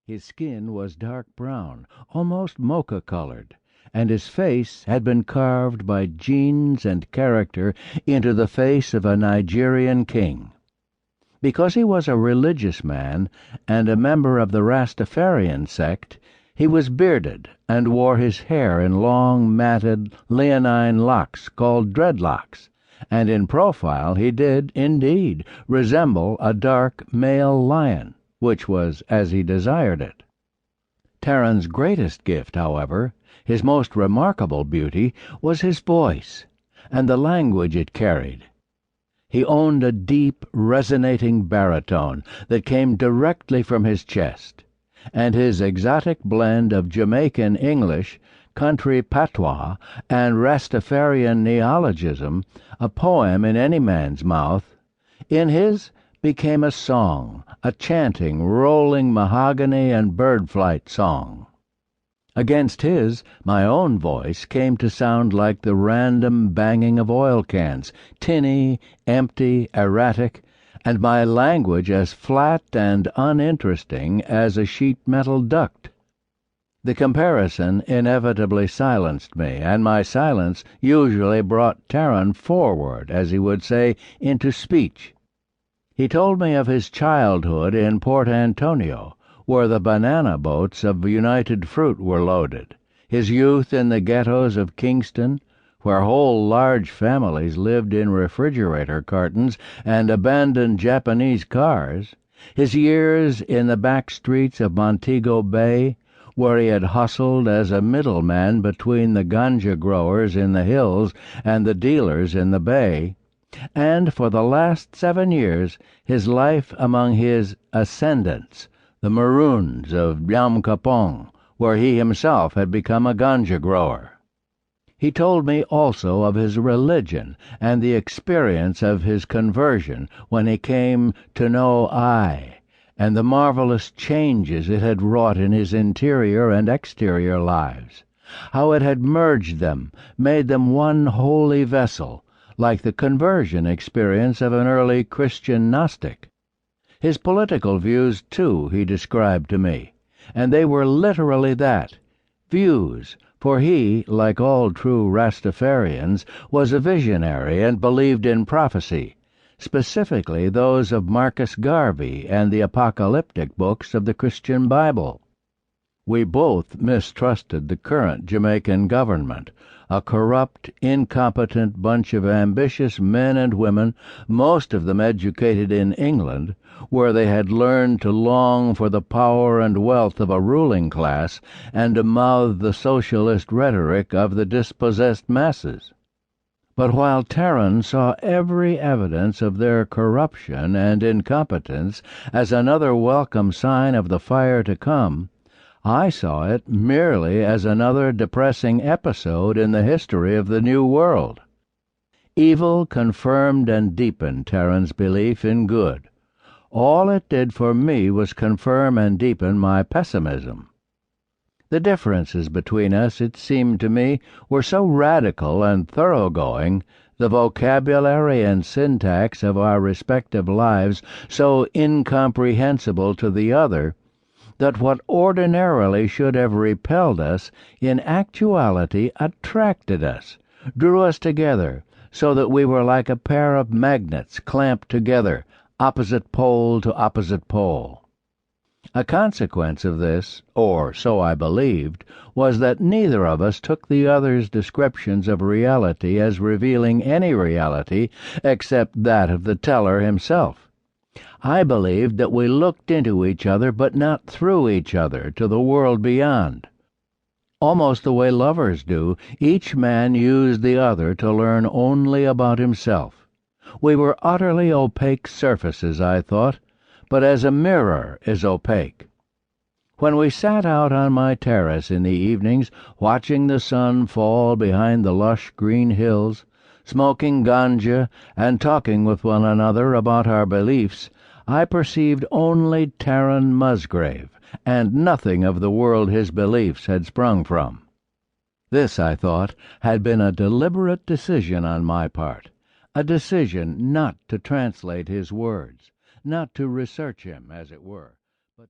His skin was dark brown, almost mocha-colored, and his face had been carved by genes and character into the face of a Nigerian king. Because he was a religious man and a member of the Rastafarian sect, he was bearded and wore his hair in long, matted, leonine locks called dreadlocks, and in profile he did, indeed, resemble a dark male lion, which was as he desired it. Tarrant's greatest gift, however, his most remarkable beauty, was his voice, and the language it carried. He owned a deep, resonating baritone that came directly from his chest, and his exotic blend of Jamaican English, country patois, and Rastafarian neologism, a poem in any man's mouth, in his became a song, a chanting, rolling mahogany and bird-flight song. Against his, my own voice came to sound like the random banging of oil cans, tinny, empty, erratic, and my language as flat and uninteresting as a sheet metal duct. The comparison inevitably silenced me, and my silence usually brought Tarrant forward, as he would say, into speech. He told me of his childhood in Port Antonio, where the banana boats of United Fruit were loaded, his youth in the ghettos of Kingston, where whole large families lived in refrigerator cartons and abandoned Japanese cars, his years in the back streets of Montego Bay, where he had hustled as a middleman between the ganja growers in the hills and the dealers in the bay, and for the last 7 years his life among his ascendants, the Maroons of Yamkapong, where he himself had become a ganja grower. He told me also of his religion and the experience of his conversion when he came to know I, and the marvelous changes it had wrought in his interior and exterior lives, how it had merged them, made them one holy vessel, like the conversion experience of an early Christian Gnostic. His political views, too, he described to me, and they were literally that, views, for he, like all true Rastafarians, was a visionary and believed in prophecy, specifically those of Marcus Garvey and the apocalyptic books of the Christian Bible. We both mistrusted the current Jamaican government, a corrupt, incompetent bunch of ambitious men and women, most of them educated in England, where they had learned to long for the power and wealth of a ruling class and to mouth the socialist rhetoric of the dispossessed masses. But while Tarrant saw every evidence of their corruption and incompetence as another welcome sign of the fire to come, I saw it merely as another depressing episode in the history of the New World. Evil confirmed and deepened Tarrant's belief in good. All it did for me was confirm and deepen my pessimism. The differences between us, it seemed to me, were so radical and thoroughgoing, the vocabulary and syntax of our respective lives so incomprehensible to the other, that what ordinarily should have repelled us in actuality attracted us, drew us together, so that we were like a pair of magnets clamped together, opposite pole to opposite pole. A consequence of this, or so I believed, was that neither of us took the other's descriptions of reality as revealing any reality except that of the teller himself. I believed that we looked into each other, but not through each other, to the world beyond. Almost the way lovers do, each man used the other to learn only about himself. We were utterly opaque surfaces, I thought, but as a mirror is opaque. When we sat out on my terrace in the evenings, watching the sun fall behind the lush green hills, smoking ganja and talking with one another about our beliefs, I perceived only Tarrant Musgrave, and nothing of the world his beliefs had sprung from. This, I thought, had been a deliberate decision on my part, a decision not to translate his words, not to research him, as it were.